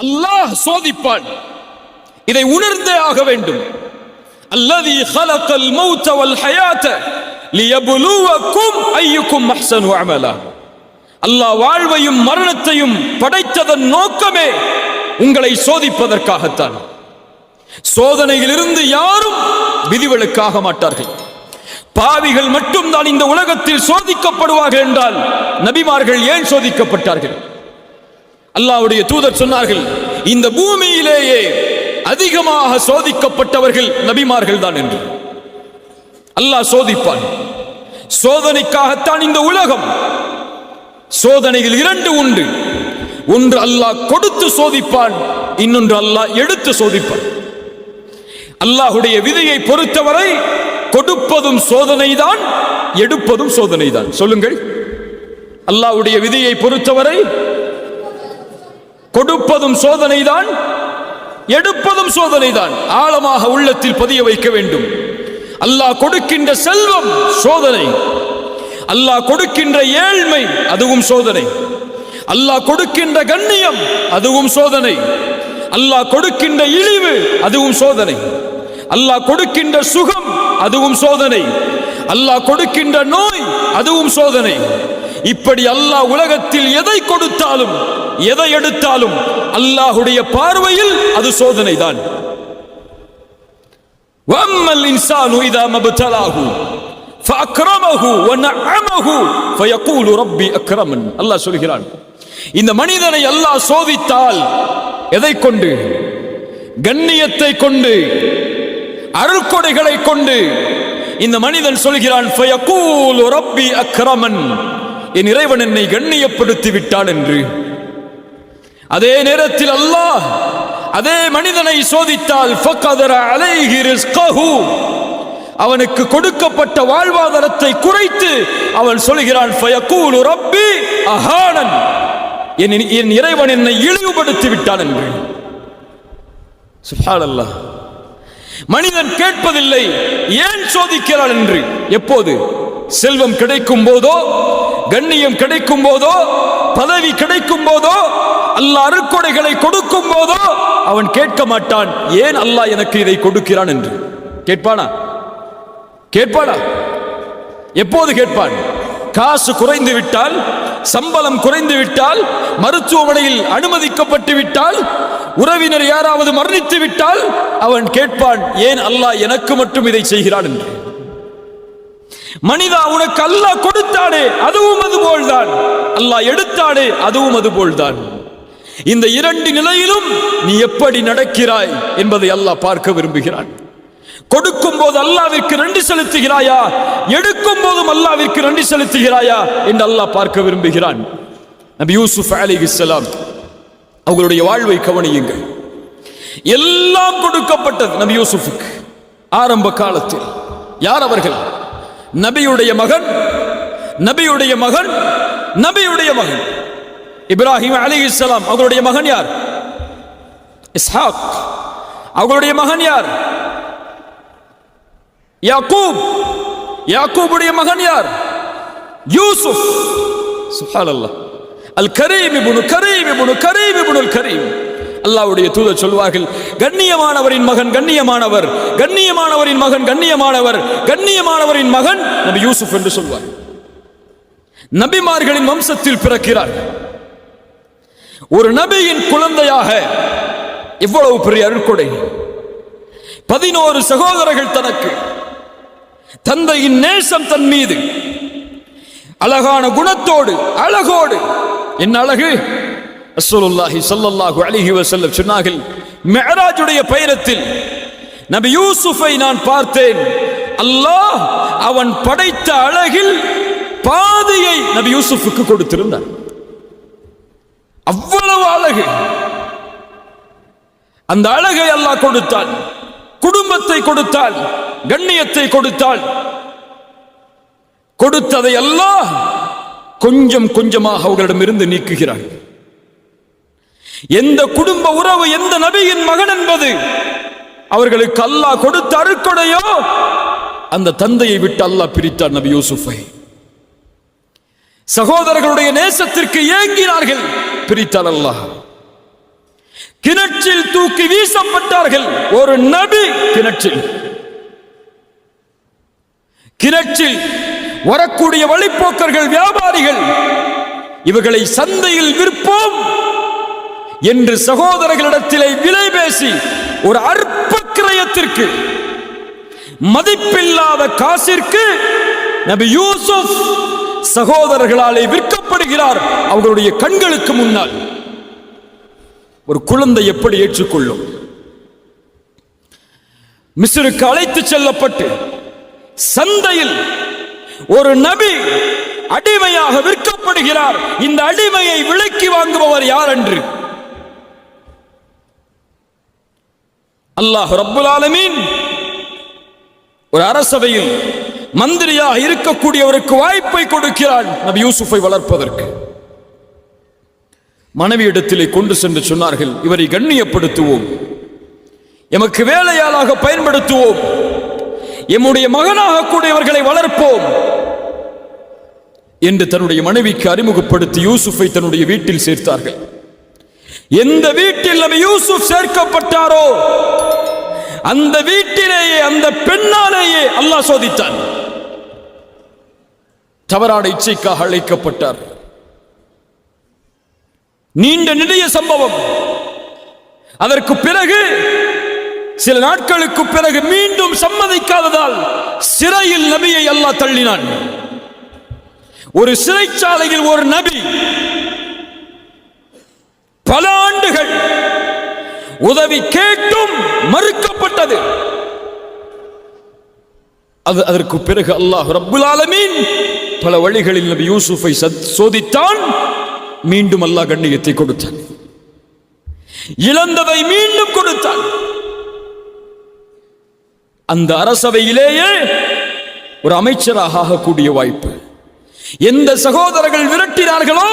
அல்லாஹ் சோதிப்பான். இதை உணர்ந்தே ஆக வேண்டும். அல்லதி خلقல் மௌத வல் ஹயாத லியப்லுவக்கும் அய்யுக்கும் அஹ்ஸனு அமலா. அல்லாஹ் வாழ்வையும் மரணத்தையும் படைத்ததன் நோக்கமே உங்களை சோதிப்பதற்காகத்தான். சோதனையிலிருந்து யாரும் விதிவிலக்காக மாட்டார்கள். பாவிகள் மட்டும்தான் இந்த உலகத்தில் சோதிக்கப்படுவார்கள் என்றால் நபிமார்கள் ஏன் சோதிக்கப்பட்டார்கள்? அல்லாஹ்வுடைய தூதர் சொன்னார்கள், இந்த பூமியிலேயே அதிகமாக சோதிக்கப்பட்டவர்கள் நபிமார்கள் தான் என்று. அல்லாஹ் சோதிப்பான். சோதனைக்காகத்தான் இந்த உலகம். சோதனைகள் இரண்டு உண்டு. ஒன்று அல்லாஹ் கொடுத்து சோதிப்பான், இன்னொன்று அல்லாஹ் எடுத்து சோதிப்பான். அல்லாஹ்வுடைய விதியை பொறுத்தவரை கொடுப்பதும் சோதனைதான், எடுப்பதும் சோதனைதான். சொல்லுங்கள், அல்லாஹ்வுடைய விதியை பொறுத்தவரை கொடுப்பதும் சோதனைதான், எடுப்பதும் சோதனைதான். ஆழமாக உள்ளத்தில் பதிய வைக்க வேண்டும். அல்லாஹ் கொடுக்கின்ற செல்வம் சோதனை, அல்லாஹ் கொடுக்கின்ற ஏழ்மை அதுவும் சோதனை, அல்லாஹ் கொடுக்கின்ற கண்ணியம் அதுவும் சோதனை, அல்லாஹ் கொடுக்கின்ற இழிவு அதுவும் சோதனை, அல்லாஹ் கொடுக்கின்ற சுகம் அதுவும் சோதனை, அல்லாஹ் கொடுக்கின்ற நோய் அதுவும் சோதனை. இப்படி அல்லாஹ் உலகத்தில் எதை கொடுத்தாலும் எதை எடுத்தாலும் அல்லாஹ்வுடைய பார்வையில் அது சோதனை தான். வம்மல் இன்சானு இதா மப்தலாஹு ஃபஅக்ரமஹு வநஅமஹு ஃபயகூலு ரப்பி அக்ரமன். அல்லாஹ் சொல்கிறான், இந்த மனிதனை அல்லாஹ் சோதித்தால் எதை கொண்டு? கண்ணியத்தை கொண்டு, அருள்கொடைகளை கொண்டு. இந்த மனிதன் சொல்கிறான், ஃபயகூலு ரப்பி அக்ரமன், என் இறைவன் என்னை கண்ணியப்படுத்தி விட்டான் என்று. அதே நேரத்தில் அல்லாஹ் அதே மனிதனை சோதித்தால் ஃபகதர அலைஹி ரிஸ்கஹு, அவனுக்கு கொடுக்கப்பட்ட வாழ்வாதாரத்தை குறைத்து அவன் சொல்கிறான், ஃபயகூலு ரப்பி அஹானன், என் இறைவன் என்னை இழிவுபடுத்தி விட்டான் என்று. சுப்ஹானல்லாஹ். மனிதன் கேட்பதில்லை ஏன் சோதிக்கிறான் என்று. எப்போது? செல்வம் கிடைக்கும் போதோ, கண்ணியம் கிடைக்கும் போதோ, பதவி கிடைக்கும் போதோ, அல்லாஹ் அருட்கொடைகளை கொடுக்கும் போதோ அவன் கேட்க மாட்டான், ஏன் அல்லாஹ் எனக்கு இதை கொடுக்கிறான் என்று. கேட்பானா? கேட்பானா? எப்போது கேட்பான்? காசு குறைந்து விட்டால், சம்பளம் குறைந்து விட்டால், மருத்துவமனையில் அனுமதிக்கப்பட்டு விட்டால், உறவினர் யாராவது மரணித்து விட்டால் அவன் கேட்பான், ஏன் அல்லாஹ் எனக்கு மட்டும் இதை செய்கிறான் என்று. மனிதா, உனக்கு அல்லாஹ் கொடுத்தானே அதுவும் அதுபோல்தான், அல்லாஹ் எடுத்தானே அதுவும் அதுபோல்தான். இந்த இரண்டு நிலையிலும் நீ எப்படி நடக்கிறாய் என்பதை அல்லாஹ் பார்க்க விரும்புகிறான். கொடுக்கும் போது அல்லாஹ்விற்கு நன்றி செலுத்துகிறாயா, எடுக்கும் போதும் அல்லாஹ்விற்கு நன்றி செலுத்துகிறாயா என்று அல்லாஹ் பார்க்க விரும்புகிறான். நபி யூசுப் அலைஹிஸ்ஸலாம் அவர்களுடைய வாழ்வை கவனியுங்கள். எல்லாம் கொடுக்கப்பட்டது நபி யூசுஃபுக்கு. ஆரம்ப காலத்தில் யார் அவர்கள்? நபியுடைய மகன், நபியுடைய மகன், நபியுடைய மகன் இப்ராஹிம் அலைஹிஸ்ஸலாம். அவர்களுடைய மகன் யார்? இஸ்ஹாக். அவர்களுடைய மகன் யார்? யாக்கூப். யாக்கூபுடைய மகன் யார்? யூசுப். சுப்ஹானல்லாஹ். அல் கரீம் இப்னு கரீம் இப்னு கரீம் இப்னுல் கரீம். அல்லாஹ்வுடைய தூதர் சொல்வார்கள், கண்ணியமானவரின் மகன் கண்ணியமானவர், கண்ணியமானவரின் மகன் கண்ணியமானவர், கண்ணியமானவரின் மகன் நபி யூசுப் என்று சொல்வார். நபிமார்களின் வம்சத்தில் பிறக்கிறார். ஒரு நபியின் குழந்தையாக எவ்வளவு பெரிய அருட்கொடை! 11 சகோதரர்கள் தனக்கு. தந்தையின் நேசம் தன் மீது, அழகான குணத்தோடு, அழகோடு. என்ன அழகு! ரசூலுல்லாஹி ஸல்லல்லாஹு அலைஹி வஸல்லம் சொன்னார்கள், மிஅராஜுடைய பயணத்தில் நபி யூசுஃபை நான் பார்த்தேன். அல்லாஹ் அவன் படைத்த அழகில் பாதியை நபி யூசுஃபுக்கு கொடுத்திருந்தார். அவ்வளவு அழகு. அந்த அழகை அல்லாஹ் கொடுத்தான், குடும்பத்தை கொடுத்தான், கண்ணியத்தை கொடுத்தான். கொடுத்ததை அல்லாஹ் கொஞ்சம் கொஞ்சமாக அவர்களிடமிருந்து நீக்குகிறான். எந்த குடும்ப உறவு, எந்த நபியின் மகன் என்பது அவர்களுக்கு அல்லாஹ் கொடுத்த அருட்கொடையோ அந்த தந்தையை விட்டு அல்லாஹ் பிரித்தார் நபி யூசுஃபை. சகோதரர்களுடைய நேசத்திற்கு ஏங்கினார்கள், பிரித்தார் அல்லாஹ். கிணற்றில் தூக்கி வீசப்பட்டார்கள். ஒரு நபி கிணற்றில் வரக்கூடிய வழிப்போக்கர்கள், வியாபாரிகள் இவர்களை சந்தையில் விற்போம் என்று சகோதரர்களிடத்திலே விலை பேசி ஒரு அற்ப கிரயத்திற்கு, மதிப்பில்லாத காசிற்கு நபி யூசுப் சகோதரர்களாலே விற்கப்படுகிறார். அவர்களுடைய கண்களுக்கு முன்னால். ஒரு குழந்தை எப்படி ஏற்றுக்கொள்ளும்? மிஸ்ருக்கு அழைத்து செல்லப்பட்டு சந்தையில் ஒரு நபி அடிமையாக விற்கப்படுகிறார். இந்த அடிமையை விலைக்கு வாங்குபவர் யார் என்று அல்லாஹ் ரப்புல் ஆலமீன் ஒரு அரசவையில் மந்திரியாக இருக்கக்கூடியவருக்கு வாய்ப்பை கொடுக்கிறார் நபி யூசுஃபை வளர்ப்பதற்கு. மனைவியிடத்திலே கொண்டு சென்று சொன்னார்கள், இவரை கண்ணியப்படுத்துவோம், எமக்கு வேலையாளாக பயன்படுத்துவோம், எம்முடைய மகனாக கூட இவர்களை வளர்ப்போம் என்று தன்னுடைய மனைவிக்கு அறிமுகப்படுத்தி யூசுஃபை தன்னுடைய வீட்டில் சேர்த்தார்கள். எந்த வீட்டில் நபி யூசுப் சேர்க்கப்பட்டாரோ அந்த வீட்டிலேயே, அந்த பெண்ணாலேயே அல்லாஹ் சோதித்தான். தவறான இச்சைக்காக அழைக்கப்பட்டார். நீண்ட நெடிய சம்பவம். அதற்கு பிறகு சில நாட்களுக்கு பிறகு மீண்டும் சம்மதிக்காததால் சிறையில் நபியை அல்லாஹ் தள்ளினான். ஒரு சிறைச்சாலையில் ஒரு நபி பல ஆண்டுகள் உதவி கேட்டும் மறுக்கப்பட்டது. அதற்கு பிறகு அல்லாஹ் ரப்புல் ஆலமீன் பல வழிகளில் நபி யூசுஃபை சோதித்தான். மீண்டும் அல்லாஹ் கண்ணியத்தை கொடுத்தான். இழந்ததை மீண்டும் கொடுத்தான். அந்த அரசவையிலேயே ஒரு அமைச்சராக ஆகக்கூடிய வாய்ப்பு. எந்த சகோதரர்கள் விரட்டினார்களோ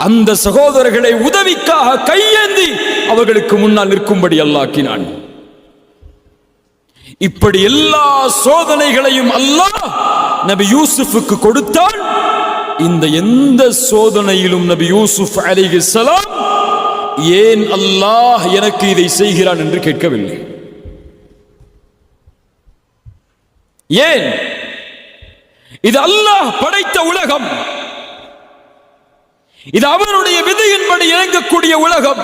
அந்த சகோதரர்களை உதவிக்காக கையேந்தி அவர்களுக்கு முன்னால் நிற்கும்படி அல்லாஹ். இப்படி எல்லா சோதனைகளையும் அல்லாஹ் நபி யூசுஃபுக்கு கொடுத்தான். இந்த எந்த சோதனையிலும் நபி யூசுப் அலைஹிஸ்ஸலாம் ஏன் அல்லாஹ் எனக்கு இதை செய்கிறான் என்று கேட்கவில்லை. ஏன்? இது அல்லாஹ் படைத்த உலகம், இது அவனுடைய விதியின்படி இறங்கக்கூடிய உலகம்.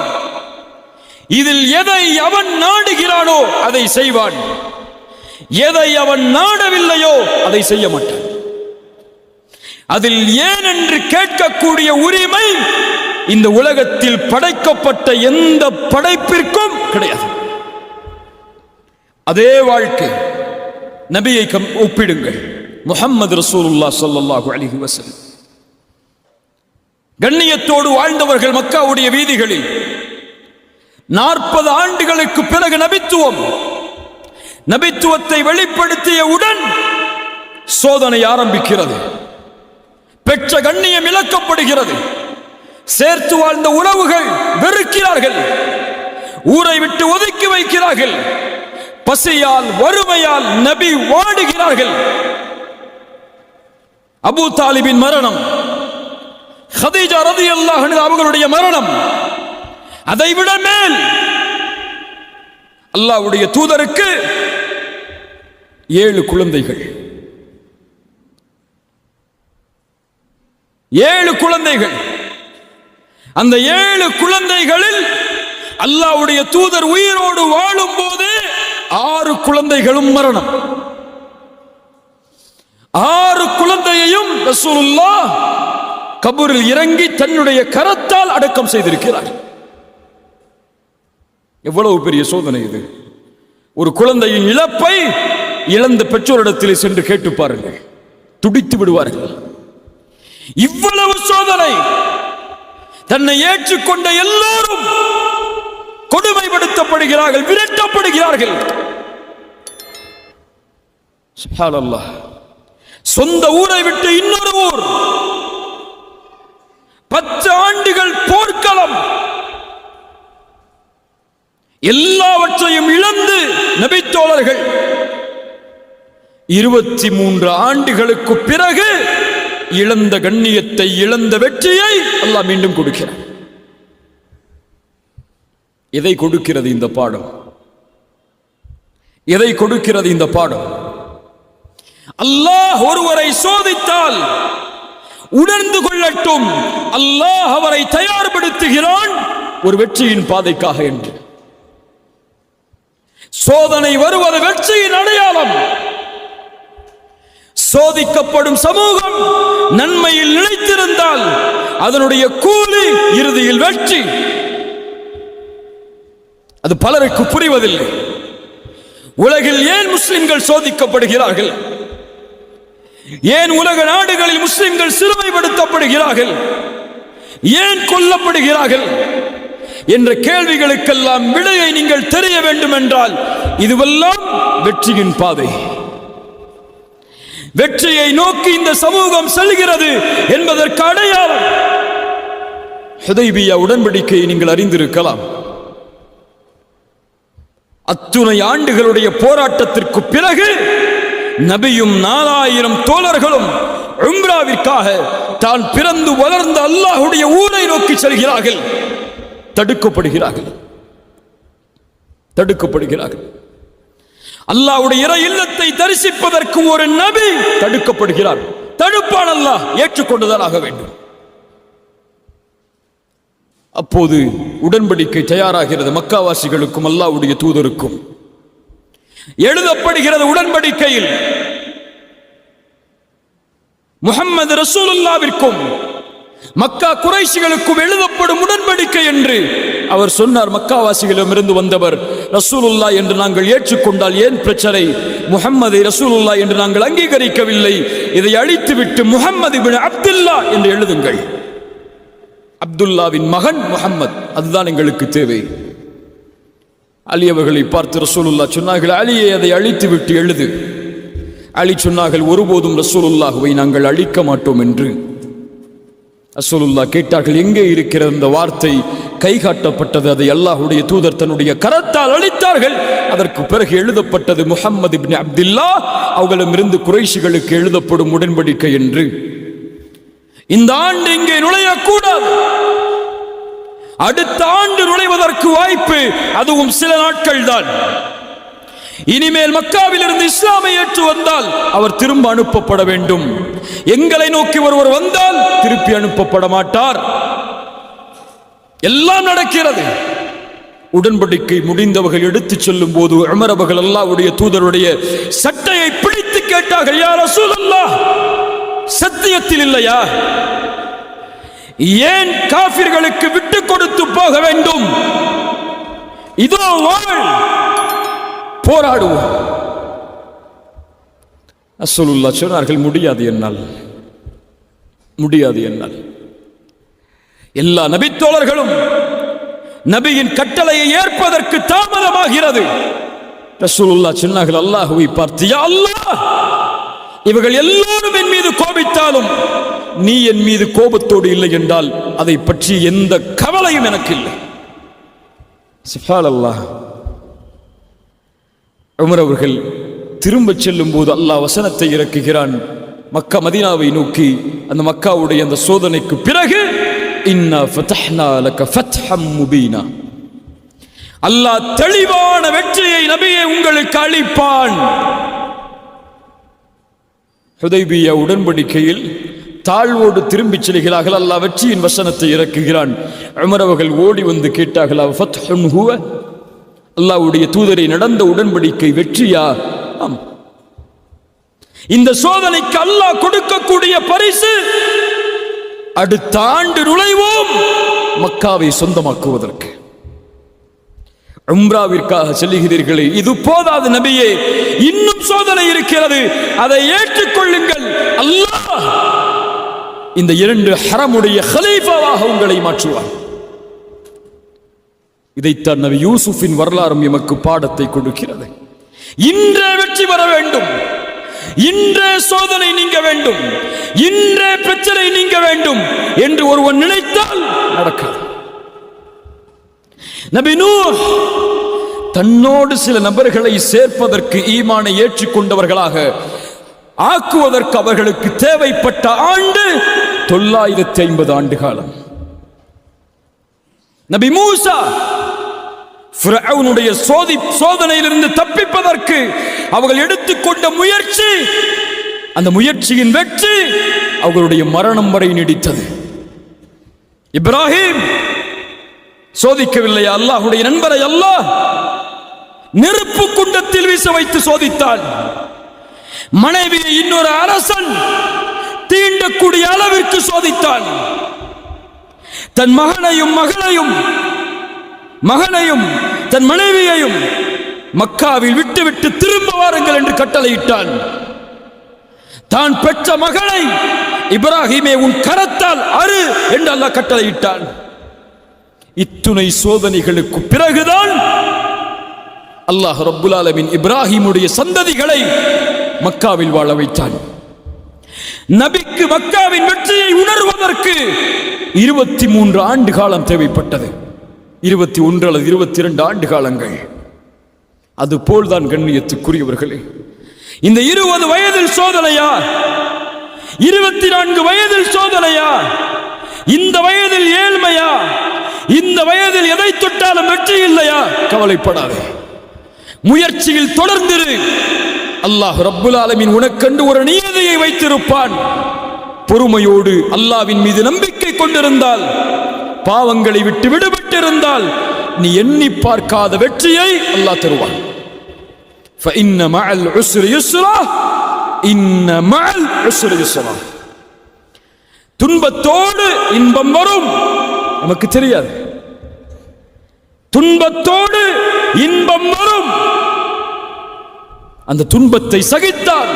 இதில் எதை அவன் நாடுகிறானோ அதை செய்வான், எதை அவன் நாடவில்லையோ அதை செய்ய மாட்டான். அதில் ஏன் என்று கேட்கக்கூடிய உரிமை இந்த உலகத்தில் படைக்கப்பட்ட எந்த படைப்பிற்கும் கிடையாது. அதே வாழ்க்கை நபியை ஒப்பிடுங்கள். முஹம்மது ரசூலுல்லாஹ் ஸல்லல்லாஹு அலைஹி வஸல்லம் கண்ணியத்தோடு வாழ்ந்தவர்கள். மக்காவுடைய வீதிகளில் 40 ஆண்டுகளுக்கு பிறகு நபித்துவத்தை வெளிப்படுத்தியவுடன் சோதனை ஆரம்பிக்கிறது. பெற்ற கண்ணியம் இழக்கப்படுகிறது. சேர்த்து வாழ்ந்த உறவுகள் வெறுக்கிறார்கள், ஊரை விட்டு ஒதுக்கி வைக்கிறார்கள். பசியால், வறுமையால் நபி வாடுகிறார்கள். அபூ தாலிபின் மரணம், ஹதீஜா ரலியல்லாஹு அன்ஹா அவர்களுடைய மரணம், அதைவிட மேல் அல்லாஹ்வுடைய தூதருக்கு 7 குழந்தைகள். 7 குழந்தைகள். அந்த 7 குழந்தைகளில் அல்லாஹ்வுடைய தூதர் உயிரோடு வாழும் போது 6 குழந்தைகளும் மரணம். 6 குழந்தையையும் ரசூலுல்லாஹ் கபூரில் இறங்கி தன்னுடைய கரத்தால் அடக்கம் செய்திருக்கிறார். எவ்வளவு பெரிய சோதனை இது! ஒரு குழந்தையின் இழப்பை இழந்த பெற்றோரிடத்தில் சென்று கேட்டு பாருங்கள், துடித்து விடுவார்கள். இவ்வளவு சோதனை. தன்னை ஏற்றுக்கொண்ட எல்லோரும் கொடுமைப்படுத்தப்படுகிறார்கள், விரட்டப்படுகிறார்கள். சுப்ஹானல்லாஹ். சொந்த ஊரை விட்டு இன்னொரு ஊர், 10 ஆண்டுகள் போர்க்களம், எல்லாவற்றையும் இழந்து நபித்தோழர்கள் 23 ஆண்டுகளுக்கு பிறகு இழந்த கண்ணியத்தை, இழந்த வெற்றியை அல்லாஹ் மீண்டும் கொடுக்கிறார். எதை கொடுக்கிறது இந்த பாடம்? எதை கொடுக்கிறது இந்த பாடம்? அல்லாஹ் ஒருவரை சோதித்தால் உணர்ந்து கொள்ளட்டும், அல்லாஹ் அவரை தயார்படுத்துகிறான் ஒரு வெற்றியின் பாதைக்காக என்று. சோதனை வருவது வெற்றியின் அடையாளம். சோதிக்கப்படும் சமூகம் நன்மையில் நிலைத்திருந்தால் அதனுடைய கூலி இறுதியில் வெற்றி. அது பலருக்கு புரிவதில்லை. உலகில் ஏன் முஸ்லிம்கள் சோதிக்கப்படுகிறார்கள்? ஏன் உலக நாடுகளில் முஸ்லிம்கள் சிறுமைப்படுத்தப்படுகிறார்கள்? ஏன் கொல்லப்படுகிறார்கள் என்ற கேள்விகளுக்கெல்லாம் விடையை நீங்கள் தெரிய வேண்டும் என்றால் இதுவெல்லாம் வெற்றியின் பாதை. வெற்றியை நோக்கி இந்த சமூகம் செல்கிறது என்பதற்கு அடையாளம் ஹுதைபியா உடன்படிக்கையை நீங்கள் அறிந்திருக்கலாம். அத்துணை ஆண்டுகளுடைய போராட்டத்திற்கு பிறகு நபியும் 4000 தோழர்களும் உம்ராவிற்காக தான் பிறந்து வளர்ந்த அல்லாஹ்வுடைய ஊரை நோக்கி செல்கிறார்கள். தடுக்கப்படுகிறார்கள். அல்லாஹ்வுடைய இறை இல்லத்தை தரிசிப்பதற்கு ஒரு நபி தடுக்கப்படுகிறார். தடுப்பான் அல்லாஹ், ஏற்றுக்கொண்டுதான் ஆக வேண்டும். அப்போது உடன்படிக்கை தயாராகிறது. மக்காவாசிகளுக்கும் அல்லாஹ்வுடைய தூதருக்கும் எழுதப்படுகிறது. உடன்படிக்கையில் முஹம்மது ரசூலுல்லாஹ்விற்கும் மக்கா குறைஷிகளுக்கும் எழுதப்படும் உடன்படிக்கை என்று அவர் சொன்னார். மக்காவாசிகளிடமிருந்து வந்தவர் ரசூலுல்லாஹ் என்று நாங்கள் ஏற்றுக்கொண்டால் ஏன் பிரச்சனை? முஹம்மதை ரசூலுல்லாஹ் என்று நாங்கள் அங்கீகரிக்கவில்லை. இதை அழித்துவிட்டு முஹம்மது இப்னு அப்துல்லா என்று எழுதுங்கள். அப்துல்லாவின் மகன் முஹம்மது, அதுதான் எங்களுக்கு தேவை. அலி அவர்களை பார்த்து ரசூலுல்லாஹ் சொன்னார்கள், அலியை அதை அழித்துவிட்டு எழுது. அலி சொன்னார்கள், ஒருபோதும் ரசூலுல்லாஹ்வை நாங்கள் அழிக்க மாட்டோம் என்று. ரசூலுல்லாஹ் கேட்டார்கள், எங்கே இருக்கிற இந்த வார்த்தை? கை காட்டப்பட்டது. அதை அல்லாஹ்வுடைய தூதர் தன்னுடைய கரத்தால் அழித்தார்கள். அதற்கு பிறகு எழுதப்பட்டது முஹம்மது இப்னு அப்துல்லா அவர்களிடமிருந்து குறைஷிகளுக்கு எழுதப்படும் உடன்படிக்கை என்று. இந்த ஆண்டு இங்கே நுழையக்கூடாது. அடுத்த ஆண்டு நுழைவதற்கு வாய்ப்பு, அதுவும் சில நாட்கள் தான். இனிமேல் மக்காவில் இருந்து இஸ்லாமை ஏற்று வந்தால் அவர் திரும்ப அனுப்பப்பட வேண்டும். எங்களை நோக்கி ஒருவர் வந்தால் திருப்பி அனுப்பப்பட மாட்டார். எல்லாம் நடக்கிறது. உடன்படிக்கை முடிந்தவர்கள் எடுத்துச் செல்லும் போது உமர் அவர்கள் அல்லாஹ்வுடைய தூதருடைய சட்டையை பிடித்து கேட்டார்கள், யா ரசூலல்லாஹ், சத்தியத்தில் இல்லையா? ஏன் காஃபிர்களுக்கு விட்டு கொடுத்து போக வேண்டும்? இதோ போராடுவோம். ரசூலுல்லாஹ் சொன்னார்கள், முடியாது என்னால். எல்லா நபித்தோழர்களும் நபியின் கட்டளையை ஏற்பதற்கு தாமதமாகிறது. ரசூலுல்லாஹ் சொன்னார்கள், அல்லாஹ்வை பார்த்து, யா அல்லாஹ், இவர்கள் எல்லோரும் என் மீது கோபித்தாலும் நீ என் மீது கோபத்தோடு இல்லை என்றால் அதை பற்றி எந்த கவலையும் எனக்கு இல்லை. சுப்ஹானல்லாஹ். உமர் அவர்கள் திரும்ப செல்லும் போது அல்லாஹ் வசனத்தை இறக்குகிறான். மக்கா மதீனாவை நோக்கி. அந்த மக்காவுடைய அந்த சோதனைக்கு பிறகு இன்னா ஃபதஹ்னா லக ஃபத்ஹம் முபீனா, அல்லாஹ் தெளிவான வெற்றியை நபியே உங்களுக்கு அளிப்பான். ஹுதைபியா உடன்படிக்கையில் தாழ்வோடு திரும்பி செல்கிறார்கள். அல்லாஹ் வெற்றியின் வசனத்தை இறக்குகிறான். உமர் அவர்கள் ஓடி வந்து கேட்டார்கள், ஃபத்ஹுன் ஹுவ, அல்லாஹ்வுடைய தூதரை நடந்த உடன்படிக்கை வெற்றியா? ஆம். இந்த சோதனைக்கு அல்லாஹ் கொடுக்கக்கூடிய பரிசு அடுத்த ஆண்டு நுழைவோம் மக்காவை சொந்தமாக்குவதற்கு. உம்ராவிற்காக செல்லுகிறீர்களே, இது போதாது நபியே, இன்னும் சோதனை இருக்கிறது, அதை ஏற்றுக்கொள்ளுங்கள். அல்லாஹ் இந்த 2 ஹரமுடைய ஹலீஃபாவாக உங்களை மாற்றுவார். இதைத்தான் நபி யூசுஃபின் வரலாறும் எமக்கு பாடத்தை கொடுக்கிறது. இன்றே வெற்றி பெற வேண்டும், இன்றே சோதனை நீங்க வேண்டும், இன்றே பிரச்சனை நீங்க வேண்டும் என்று ஒருவன் நினைத்தால் நடக்காது. நபி நூஹ் தன்னோடு சில நபர்களை சேர்ப்பதற்கு, ஈமானை ஏற்றுக்கொண்டவர்களாக ஆக்குவதற்கு அவர்களுக்கு தேவைப்பட்ட ஆண்டு 950 ஆண்டு காலம். நபி மூசா ஃபிரௌனுடைய சோதனையிலிருந்து தப்பிப்பதற்கு அவர்கள் எடுத்துக்கொண்ட முயற்சி, அந்த முயற்சியின் வெற்றி அவர்களுடைய மரணம் வரை நீடித்தது. இப்ராஹிம் சோதிக்கவில்லையா அல்லாஹ்வுடைய நண்பரை? அல்லாஹ் நெருப்பு குண்டத்தில் வீச வைத்து சோதித்தான். மனைவியை இன்னொரு அரசன் தீண்டக்கூடிய அளவிற்கு சோதித்தான். தன் மகனையும் தன் மனைவியையும் மக்காவில் விட்டுவிட்டு திரும்ப வாருங்கள் என்று கட்டளையிட்டான். தான் பெற்ற மகளை இப்ராஹிமே உன் கரத்தால் அறு என்று அல்லாஹ் கட்டளையிட்டான். இத்துணை சோதனைகளுக்கு பிறகுதான் அல்லாஹ் ரப்புல் ஆலமீன் இப்ராஹிமுடைய சந்ததிகளை மக்காவில் வாழ வைத்தான். நபிக்கு மக்காவின் வெற்றியை உணர்வதற்கு 23 ஆண்டு காலம் தேவைப்பட்டது. 21 அல்லது 22 ஆண்டு காலங்கள். அதுபோல்தான் கண்ணியத்துக்குரியவர்களே, இந்த 20 வயதில் சோதனையா, 24 வயதில் சோதனையா, இந்த வயதில் ஏழ்மையா, இந்த வயதில் எதை தொட்டாலும் வெற்றி இல்லையா? கவலைப்படாதே, முயற்சியில் தொடர்ந்திரு. அல்லாஹ் ரப்புல் ஆலமீன் உனக்கென்று ஒரு நியதியை வைத்திருப்பான். பொறுமையோடு அல்லாஹ்வின் மீது நம்பிக்கை கொண்டிருந்தால், பாவங்களை விட்டு விடுபட்டிருந்தால், நீ எண்ணி பார்க்காத வெற்றியை அல்லாஹ் தருவான். فإن مع العسر يسرا إن مع العسر يسرا. துன்பத்தோடு இன்பம் வரும், நமக்கு தெரியாது. துன்பத்தோடு இன்பம் வரும். அந்த துன்பத்தை சகித்தால்,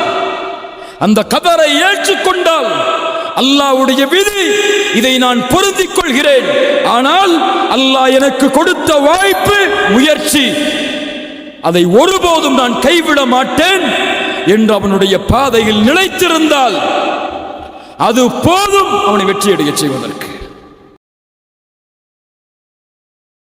அந்த கதரை ஏற்றுக்கொண்டால், அல்லாஹ்வுடைய விதி, இதை நான் பொருந்திக் கொள்கிறேன், ஆனால் அல்லாஹ் எனக்கு கொடுத்த வாய்ப்பு, முயற்சி, அதை ஒருபோதும் நான் கைவிட மாட்டேன் என்று அவனுடைய பாதையில் நிலைத்திருந்தால் அது போதும் அவனை வெற்றியடைய செய்வதற்கு.